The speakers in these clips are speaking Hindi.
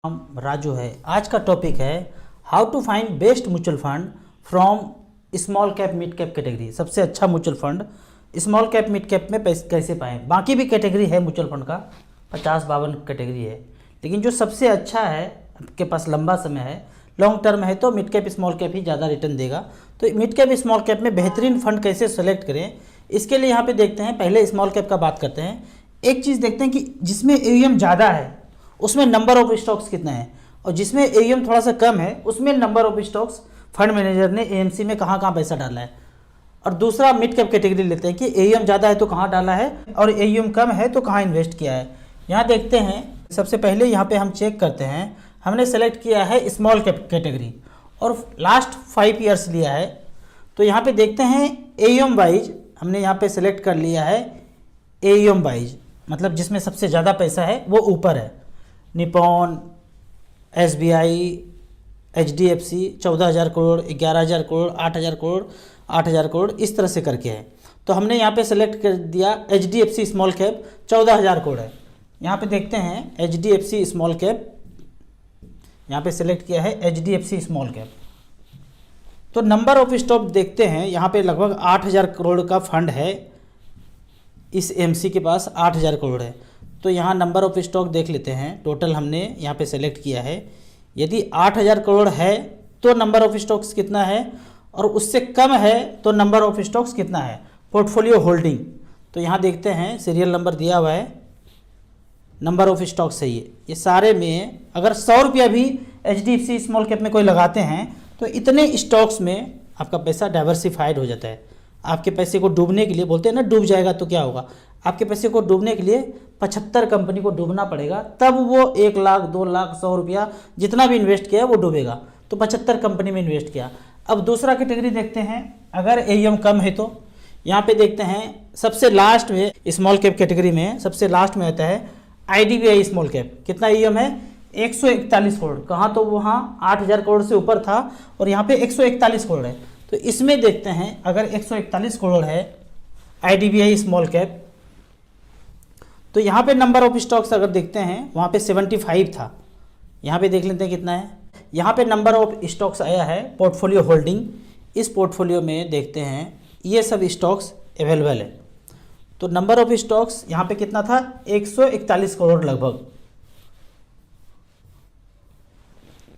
नाम राजू है। आज का टॉपिक है how to find best mutual fund from small cap mid cap category. सबसे अच्छा mutual fund small cap mid cap में कैसे पाएं। बाकी भी कैटेगरी है म्यूचुअल फंड का 50-52 कैटेगरी है, लेकिन जो सबसे अच्छा है आपके पास लंबा समय है, लॉन्ग टर्म है, तो मिड कैप स्मॉल कैप ही ज़्यादा रिटर्न देगा। तो मिड कैप स्मॉल कैप में बेहतरीन फंड कैसे सेलेक्ट करें, इसके लिए यहाँ पे देखते हैं। पहले स्मॉल कैप का बात करते हैं। एक चीज़ देखते हैं कि जिसमें AUM ज़्यादा है उसमें नंबर ऑफ स्टॉक्स कितना है, और जिसमें AUM थोड़ा सा कम है उसमें number of stocks fund manager ने AMC में कहाँ कहाँ पैसा डाला है। और दूसरा मिड कैप कैटेगरी लेते हैं कि AUM ज़्यादा है तो कहाँ डाला है और AUM कम है तो कहाँ इन्वेस्ट किया है। यहाँ देखते हैं, सबसे पहले यहाँ पे हम चेक करते हैं। हमने सेलेक्ट किया है स्मॉल कैप कैटेगरी और लास्ट 5 ईयर्स लिया है। तो यहाँ पे देखते हैं AUM वाइज हमने यहाँ पे सेलेक्ट कर लिया है। AUM वाइज मतलब जिसमें सबसे ज़्यादा पैसा है वो ऊपर है। Nippon, SBI, HDFC 14,000 crore, 11,000 crore, 8,000 crore, 8,000 crore, इस तरह से करके है। तो हमने यहाँ पे सेलेक्ट कर दिया HDFC स्मॉल कैप 14,000 करोड़ है। यहाँ पे देखते हैं HDFC स्मॉल कैप, यहाँ पे सेलेक्ट किया है HDFC स्मॉल कैप। तो नंबर ऑफ स्टॉक देखते हैं, यहाँ पे लगभग 8,000 करोड़ का फंड है। इस AMC के पास 8,000 करोड़ है। तो यहाँ नंबर ऑफ स्टॉक देख लेते हैं। टोटल हमने यहाँ पे सेलेक्ट किया है। यदि 8,000 करोड़ है तो नंबर ऑफ स्टॉक्स कितना है, और उससे कम है तो नंबर ऑफ स्टॉक्स कितना है। पोर्टफोलियो होल्डिंग, तो यहाँ देखते हैं सीरियल नंबर दिया हुआ है, नंबर ऑफ स्टॉक्स है ये सारे में। अगर 100 रुपया भी HDFC स्मॉल कैप में कोई लगाते हैं तो इतने स्टॉक्स में आपका पैसा डाइवर्सिफाइड हो जाता है। आपके पैसे को डूबने के लिए, बोलते हैं ना डूब जाएगा तो क्या होगा, आपके पैसे को डूबने के लिए 75 कंपनी को डूबना पड़ेगा, तब वो 1 लाख 2 लाख 100 रुपया जितना भी इन्वेस्ट किया वो डूबेगा। तो 75 कंपनी में इन्वेस्ट किया। अब दूसरा कैटेगरी देखते हैं। अगर AUM कम है तो यहाँ पे देखते हैं सबसे लास्ट में स्मॉल कैप कैटेगरी में सबसे लास्ट में आता है IDBI स्मॉल कैप। कितना AUM है? 141 करोड़। कहाँ तो वहाँ 8,000 करोड़ से ऊपर था और यहाँ पे 141 करोड़ है। तो इसमें देखते हैं अगर 141 करोड़ है IDBI स्मॉल कैप, तो यहाँ पे नंबर ऑफ स्टॉक्स अगर देखते हैं वहाँ पे 75 था। यहाँ पे देख लेते हैं कितना है। यहाँ पे नंबर ऑफ स्टॉक्स आया है पोर्टफोलियो होल्डिंग। इस पोर्टफोलियो में देखते हैं ये सब स्टॉक्स अवेलेबल है। तो नंबर ऑफ स्टॉक्स यहाँ पे कितना था? 141 करोड़ लगभग।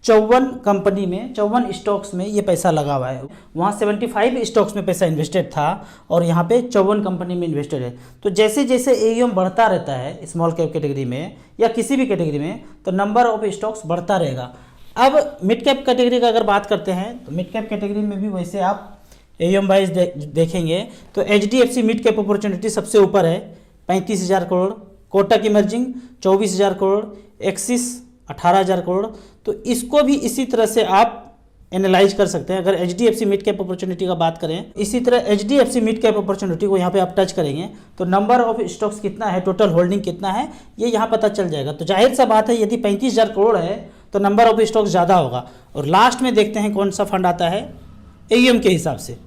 54 कंपनी में 54 स्टॉक्स में ये पैसा लगा हुआ है। वहाँ 75 स्टॉक्स में पैसा इन्वेस्टेड था और यहाँ पे 54 कंपनी में इन्वेस्टेड है। तो जैसे जैसे AUM बढ़ता रहता है स्मॉल कैप कैटेगरी में या किसी भी कैटेगरी में, तो नंबर ऑफ स्टॉक्स बढ़ता रहेगा। अब मिड कैप कैटेगरी का अगर बात करते हैं तो मिड कैप कैटेगरी में भी वैसे आप AUM वाइज देखेंगे तो HDFC मिड कैप अपॉर्चुनिटी सबसे ऊपर है 35,000 करोड़, कोटक इमर्जिंग 24,000 करोड़, एक्सिस 18,000 करोड़। तो इसको भी इसी तरह से आप एनालाइज कर सकते हैं। अगर HDFC मिड कैप अपॉर्चुनिटी का बात करें, इसी तरह HDFC मिड कैप अपॉर्चुनिटी को यहाँ पे आप टच करेंगे तो नंबर ऑफ स्टॉक्स कितना है, टोटल होल्डिंग कितना है, ये यहाँ पता चल जाएगा। तो जाहिर सा बात है यदि 35,000 करोड़ है तो नंबर ऑफ स्टॉक्स ज़्यादा होगा। और लास्ट में देखते हैं कौन सा फंड आता है AUM के हिसाब से,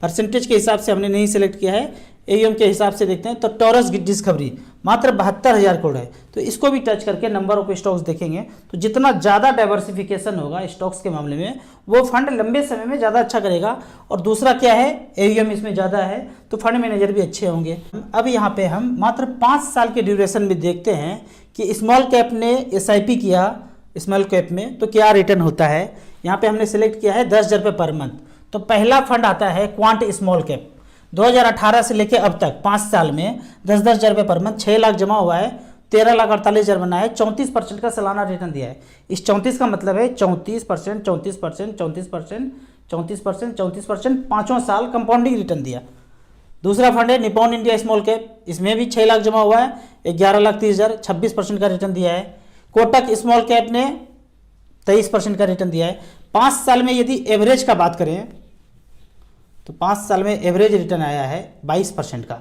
परसेंटेज के हिसाब से हमने नहीं सेलेक्ट किया है, AUM के हिसाब से देखते हैं। तो टॉरस डिस्कवरी मात्र 72,000 करोड़ है। तो इसको भी टच करके नंबर ऑफ स्टॉक्स देखेंगे तो जितना ज़्यादा डाइवर्सिफिकेशन होगा स्टॉक्स के मामले में वो फंड लंबे समय में ज़्यादा अच्छा करेगा। और दूसरा क्या है, AUM इसमें ज़्यादा है तो फंड मैनेजर भी अच्छे होंगे। अब यहाँ पे हम मात्र 5 साल के ड्यूरेशन में देखते हैं कि स्मॉल कैप ने SIP किया स्मॉल कैप में तो क्या रिटर्न होता है। यहाँ पे हमने सेलेक्ट किया है 10,000 रुपये पर मंथ। तो पहला फंड आता है क्वांट स्मॉल कैप। 2018 से लेके अब तक 5 साल में 10-10 हज़ार रुपये पर मंथ, 6 लाख जमा हुआ है, 13,48,000 बना है, 34% का सालाना रिटर्न दिया है। इस 34 का मतलब है 34%, 34%, 34%, 34%, 34%, 5 साल कंपाउंडिंग रिटर्न दिया। दूसरा फंड है निपॉन इंडिया स्मॉल कैप, इसमें भी 6 लाख जमा हुआ है, 11,30,000, 26% का रिटर्न दिया है। कोटक स्मॉल कैप ने 23% का रिटर्न दिया है। 5 साल में यदि एवरेज का बात करें तो 5 साल में एवरेज रिटर्न आया है 22% का।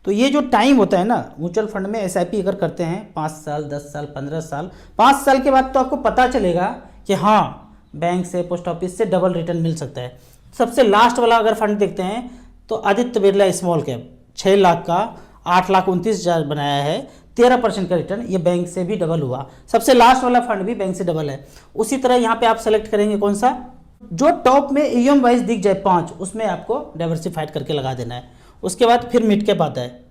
तो ये जो टाइम होता है ना म्यूचुअल फंड में SIP अगर करते हैं 5 साल, 10 साल, 15 साल, 5 साल के बाद तो आपको पता चलेगा कि हाँ बैंक से, पोस्ट ऑफिस से डबल रिटर्न मिल सकता है। सबसे लास्ट वाला अगर फंड देखते हैं तो आदित्य बिरला स्मॉल कैप 6 लाख का 8,29,000 बनाया है, 13% का रिटर्न, ये बैंक से भी डबल हुआ। सबसे लास्ट वाला फंड भी बैंक से डबल है। उसी तरह यहाँ पे आप सेलेक्ट करेंगे कौन सा, जो टॉप में ईएम वाइज दिख जाए 5, उसमें आपको डाइवर्सिफाइड करके लगा देना है। उसके बाद फिर मिड कैप आता है।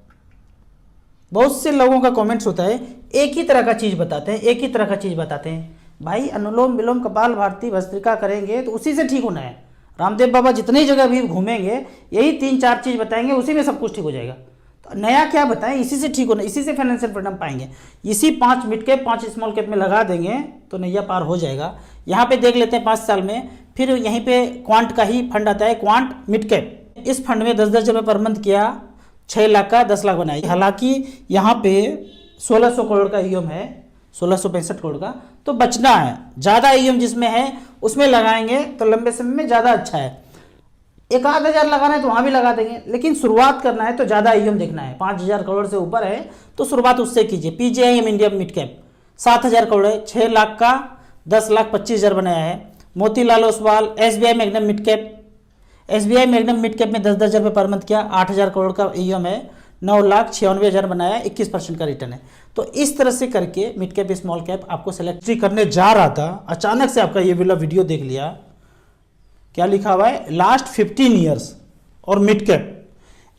बहुत से लोगों का कमेंट्स होता है एक ही तरह का चीज़ बताते हैं, एक ही तरह का चीज़ बताते हैं। भाई अनुलोम विलोम कपाल भारती भस्त्रिका करेंगे तो उसी से ठीक होना है। रामदेव बाबा जितनी जगह भी घूमेंगे यही 3-4 चीज़ बताएंगे, उसी में सब कुछ ठीक हो जाएगा। तो नया क्या बताएं, इसी से ठीक होना, इसी से फाइनेंशियल फ्रीडम पाएंगे। इसी 5 मिड कैप 5 स्मॉल कैप में लगा देंगे तो नैया पार हो जाएगा। यहाँ पे देख लेते हैं 5 साल में। फिर यहीं पे क्वांट का ही फंड आता है, क्वांट मिड कैप। इस फंड में 10-10 रुपये पर मंथ किया, 6 लाख का 10 लाख बनाया। हालांकि यहाँ पे 1600 करोड़ का ईएम है, 1665 करोड़ का, तो बचना है। ज़्यादा ईएम जिसमें है उसमें लगाएंगे तो लंबे समय में ज़्यादा अच्छा है। 1-आध हज़ार लगाना है तो वहाँ भी लगा देंगे, लेकिन शुरुआत करना है तो ज़्यादा ईएम देखना है। 5000 करोड़ से ऊपर है तो शुरुआत उससे कीजिए। PGIM India mid cap 7000 crore है, 6 लाख का 10,25,000 बनाया है। Motilal Oswal SBI magnum mid cap, SBI magnum mid cap में 10,000 रुपये पर मंथ किया, 8000 करोड़ का ईएम है, 9,96,000 बनाया, 21% का रिटर्न है। तो इस तरह से करके मिड कैप स्मॉल कैप आपको सेलेक्ट करने जा रहा था, अचानक से आपका ये वाला वीडियो देख लिया। क्या लिखा हुआ है, लास्ट 15 ईयर्स और mid cap.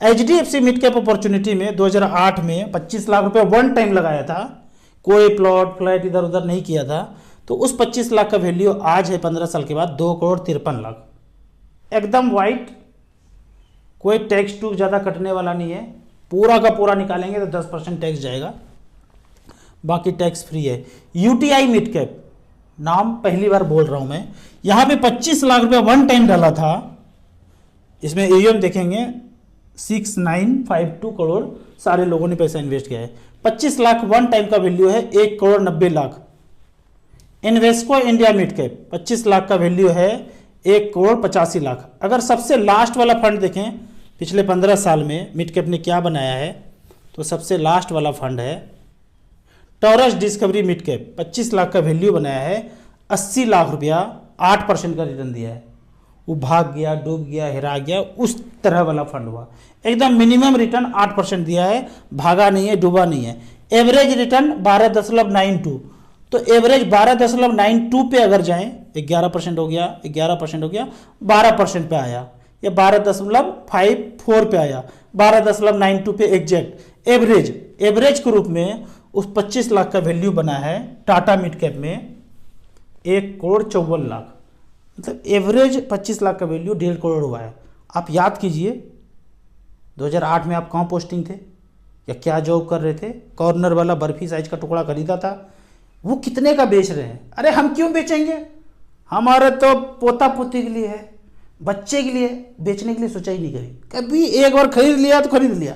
HDFC mid cap opportunity में 2008 में 25 लाख रुपए वन टाइम लगाया था, कोई प्लॉट फ्लैट इधर उधर नहीं किया था। तो उस 25 लाख का वैल्यू आज है 15 साल के बाद 2,53,00,000, एकदम वाइट, कोई टैक्स टू ज़्यादा कटने वाला नहीं है। पूरा का पूरा निकालेंगे तो 10% टैक्स जाएगा, बाकी टैक्स फ्री है। यूटीआई मिड कैप, नाम पहली बार बोल रहा हूं मैं। यहां पे 25 लाख रुपए वन टाइम डाला था, इसमें ईएम देखेंगे 6952 करोड़, सारे लोगों ने पैसा इन्वेस्ट किया है। 25 लाख वन टाइम का वैल्यू है 1,90,00,000। Invesco India mid cap 25 lakh का वैल्यू है 1,85,00,000। अगर सबसे लास्ट वाला फंड देखें पिछले 15 साल में मिड कैप ने क्या बनाया है, तो सबसे लास्ट वाला फंड है taurus discovery mid cap, 25 lakh का वैल्यू बनाया है, 80 लाख रुपया, 8% का रिटर्न दिया है। वो भाग गया, डूब गया, हिरा गया, उस तरह वाला फंड हुआ। एकदम मिनिमम रिटर्न 8% दिया है, भागा नहीं है, डूबा नहीं है। एवरेज रिटर्न 12.92, तो एवरेज 12.92 पे अगर जाएं, 11% हो गया, 11% हो गया, 12% पे आया, या 12.54 पे आया, 12.92 पे एग्जैक्ट एवरेज के रूप में उस 25 लाख का वैल्यू बना है टाटा मिड कैप में 1,54,00,000। मतलब एवरेज 25 लाख का वैल्यू 1.5 करोड़ हुआ है। आप याद कीजिए 2008 में आप कहाँ पोस्टिंग थे या क्या जॉब कर रहे थे। कॉर्नर वाला बर्फी साइज का टुकड़ा खरीदा था, वो कितने का बेच रहे हैं। अरे हम क्यों बेचेंगे, हमारे तो पोता पोती के लिए है, बच्चे के लिए, बेचने के लिए सोचा ही नहीं कभी। एक बार खरीद लिया तो खरीद लिया,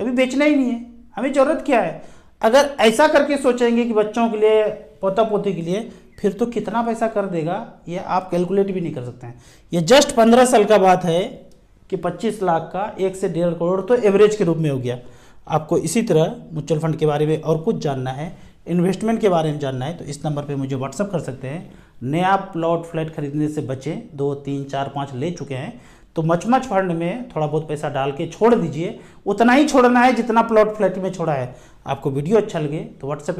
कभी बेचना ही नहीं है। हमें ज़रूरत क्या है। अगर ऐसा करके सोचेंगे कि बच्चों के लिए, पोता पोती के लिए, फिर तो कितना पैसा कर देगा ये आप कैलकुलेट भी नहीं कर सकते हैं। ये जस्ट 15 साल का बात है कि 25 लाख का 1 से 1.5 करोड़ तो एवरेज के रूप में हो गया। आपको इसी तरह म्यूचुअल फंड के बारे में और कुछ जानना है, इन्वेस्टमेंट के बारे में जानना है, तो इस नंबर पे मुझे व्हाट्सअप कर सकते हैं। नया प्लॉट फ्लैट खरीदने से बचें, 2, 3, 4, 5 ले चुके हैं तो मच फंड में थोड़ा बहुत पैसा डाल के छोड़ दीजिए। उतना ही छोड़ना है जितना प्लॉट फ्लैट में छोड़ा है। आपको वीडियो अच्छा लगे तो व्हाट्सएप